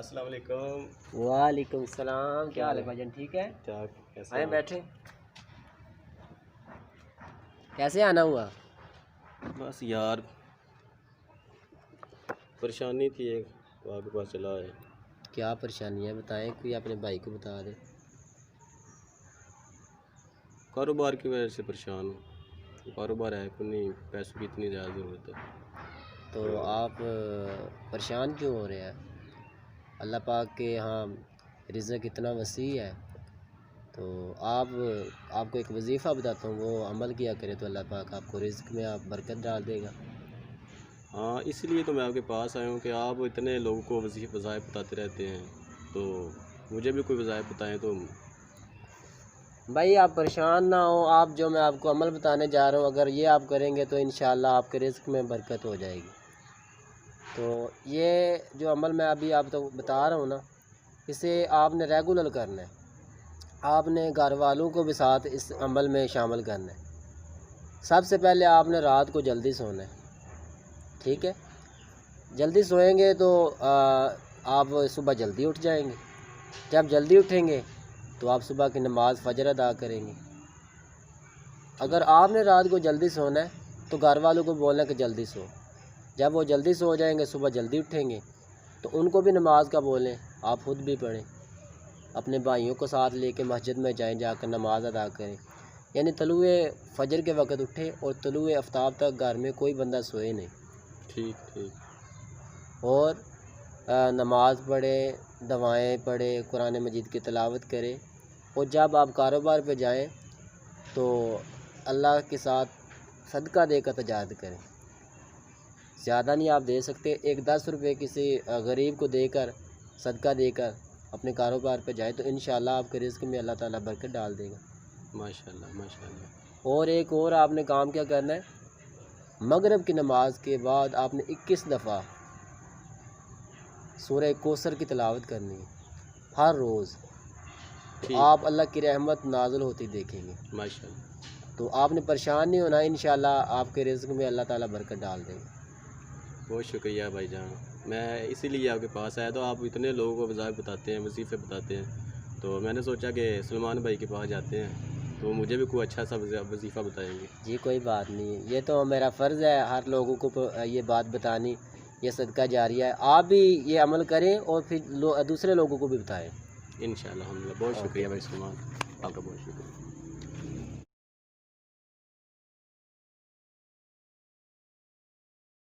السلام علیکم۔ وعلیکم السلام، کیا حال ہے بھائی جان؟ ٹھیک ہے؟ آئیں بیٹھیں۔ کیسے آنا ہوا؟ بس یار پریشانی تھی ایک، تو آپ کے پاس چلا ہے۔ کیا پریشانی ہے بتائیں، کوئی اپنے بھائی کو بتا دے۔ کاروبار کی وجہ سے پریشان ہوں، کاروبار ہے کوئی نہیں، پیسوں کی اتنی زیادہ ضرورت ہے۔ تو آپ پریشان کیوں ہو رہے ہیں؟ اللہ پاک کے یہاں رزق اتنا وسیع ہے، تو آپ کو ایک وظیفہ بتاتا ہوں، وہ عمل کیا کرے تو اللہ پاک آپ کو رزق میں آپ برکت ڈال دے گا۔ ہاں، اس لیے تو میں آپ کے پاس آیا ہوں کہ آپ اتنے لوگوں کو وظائف بتاتے رہتے ہیں، تو مجھے بھی کوئی وظائف بتائیں تو۔ بھائی آپ پریشان نہ ہوں، آپ جو میں آپ کو عمل بتانے جا رہا ہوں، اگر یہ آپ کریں گے تو انشاءاللہ آپ کے رزق میں برکت ہو جائے گی۔ تو یہ جو عمل میں ابھی آپ کو بتا رہا ہوں نا، اسے آپ نے ریگولر کرنا ہے، آپ نے گھر والوں کو بھی ساتھ اس عمل میں شامل کرنا ہے۔ سب سے پہلے آپ نے رات کو جلدی سونا ہے، ٹھیک ہے؟ جلدی سوئیں گے تو آپ صبح جلدی اٹھ جائیں گے۔ جب جلدی اٹھیں گے تو آپ صبح کی نماز فجر ادا کریں گے۔ اگر آپ نے رات کو جلدی سونا ہے تو گھر والوں کو بولنا کہ جلدی سو۔ جب وہ جلدی سو جائیں گے، صبح جلدی اٹھیں گے، تو ان کو بھی نماز کا بولیں، آپ خود بھی پڑھیں، اپنے بھائیوں کو ساتھ لے کے مسجد میں جائیں، جا کر نماز ادا کریں۔ یعنی طلوع فجر کے وقت اٹھیں اور طلوع آفتاب تک گھر میں کوئی بندہ سوئے نہیں۔ ٹھیک۔ اور نماز پڑھیں، دعائیں پڑھیں، قرآن مجید کی تلاوت کریں، اور جب آپ کاروبار پہ جائیں تو اللہ کے ساتھ صدقہ دے کر تجارت کریں۔ زیادہ نہیں آپ دے سکتے، 10 روپے کسی غریب کو دے کر، صدقہ دے کر اپنے کاروبار پہ جائیں تو انشاءاللہ آپ کے رزق میں اللہ تعالیٰ برکت ڈال دے گا۔ ماشاءاللہ۔ اور ایک اور آپ نے کام کیا کرنا ہے، مغرب کی نماز کے بعد آپ نے 21 دفعہ سورہ کوثر کی تلاوت کرنی ہے ہر روز۔ آپ اللہ کی رحمت نازل ہوتی دیکھیں گے ماشاءاللہ۔ تو آپ نے پریشان نہیں ہونا، انشاءاللہ آپ کے رزق میں اللہ تعالیٰ برکت ڈال دے گا۔ بہت شکریہ بھائی جان، میں اسی لیے آپ کے پاس آیا، تو آپ اتنے لوگوں کو وظائف بتاتے ہیں، وظیفے بتاتے ہیں، تو میں نے سوچا کہ سلمان بھائی کے پاس جاتے ہیں تو مجھے بھی کوئی اچھا سا وظیفہ بتائیں گے۔ جی کوئی بات نہیں ہے، یہ تو میرا فرض ہے ہر لوگوں کو یہ بات بتانی، یہ صدقہ جاریہ ہے۔ آپ بھی یہ عمل کریں اور پھر دوسرے لوگوں کو بھی بتائیں۔ انشاءاللہ۔ بہت شکریہ بھائی سلمان، آپ کا بہت شکریہ۔